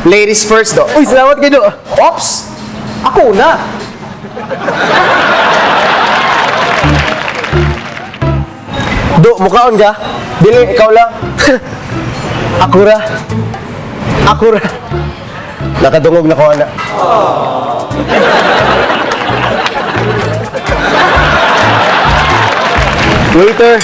Ladies first, do. Uy, salamat kayo, do. Ops! Ako na! Do, mukhaon ka? Dili, ikaw lang. Akura. Akura. Nakadungog na ko, anak. Waiter!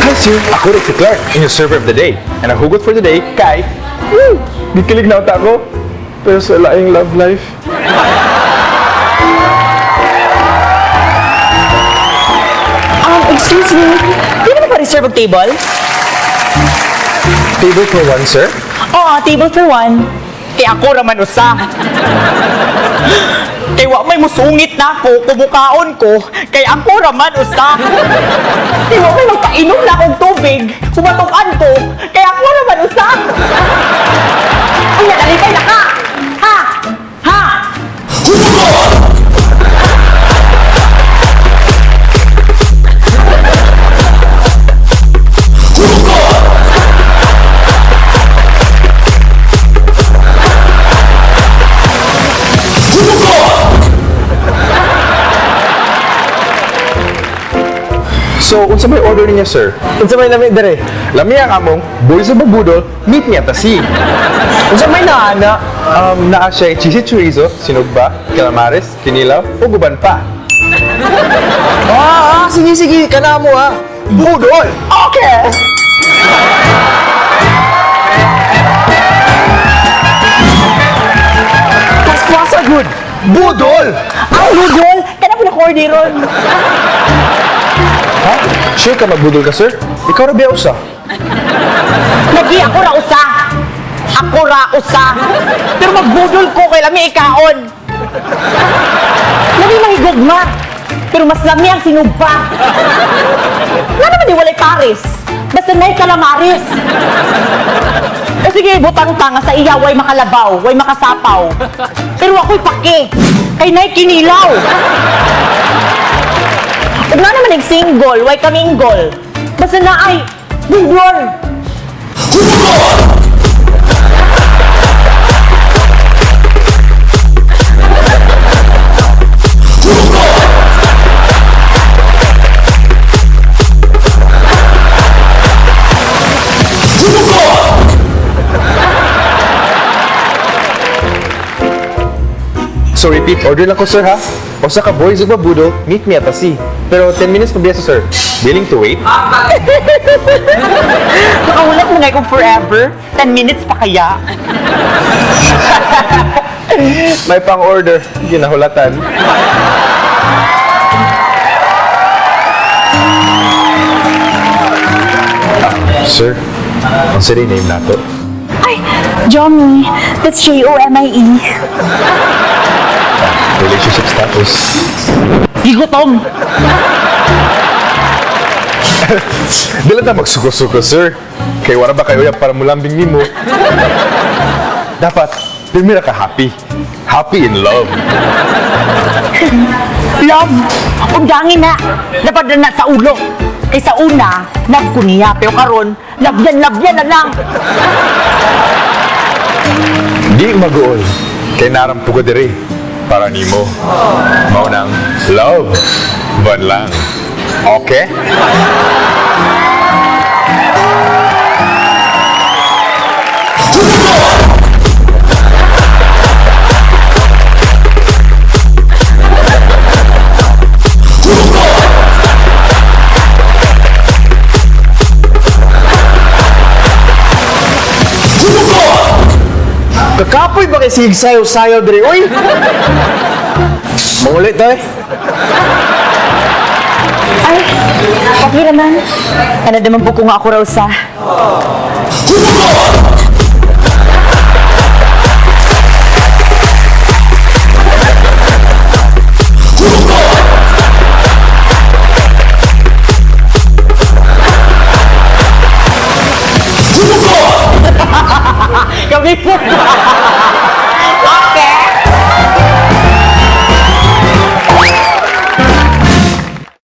Hi sir, ako rin si Clark, inyong server of the day. And ang hugot for today, kay... Woo! Gikilig na utak ko. Pero sa laing love life. Excuse me, di naman pa reserve ang table? Table for one, sir? Oo, table for one. Kaya ako raman usa. Kaya wa may musungit na ako, kumukaon ko, kaya ako raman usa. Kaya wa may magpainom na akong tubig, kumatukan ko, kaya ako raman usa. Ay, nakalipay na ka! Ha? Ha? So, unsa may order niya, sir? Unsa may lamig dere? Lamiya ka mong, boy sa babudol, meet niya tasi. Unsa may naana? Naa siya cheesy chorizo, sinugba, calamares, kinilaw, o guban pa. Sige, sige, kana mo ha. Budol! Okay! Paspas good. Budol! Ang budol! Kaya po na-coorder ron. Ha? Sure ka magbudol ka, sir? Ikaw na biya usa. Lagi ako ra usa. Ako ra usa. Pero magbudol ko kay lami ikaon. Lami mahigugma. Pero mas lami ang sinugba. Nga naman di walay pares. Basta may calamares. O sige, butang tanga sa iya, way makalabaw, way makasapaw. Pero ako'y pake. Kay na'y kinilaw. Huwag na naman nag-single, way kamingle. Basta na ay, budol. So repeat order lang ko, sir, ha? O sa ka boys ug babudol, meet me at tasi. Pero 10 minutes pa biya sa sir. Willing to wait? Nakaulat mo nga kung forever. 10 minutes pa kaya. May pang-order, ginahulatan. Sir, ang sari name nato. Ay, Johnny. That's J-O-M-I-E. Relationship status. Gigutom. Dila na magsuko-suko, sir. Kay wala ba kayo para mulambing nimo? Dapat, pirmira ka happy. Happy in love. Love. Undangin na. Dapat na sa ulo. Kay sa una, love ko niya. Pero karon, love yan na lang. Di magool. Kay narampo ko diri. Para nimo. Maunang love. Ban lang. Okay? Kakapoy ba kay sig sayo-sayo diri? Uy! Mangulit tayo. Ay, okay naman. Ano naman po kung ako raw sa...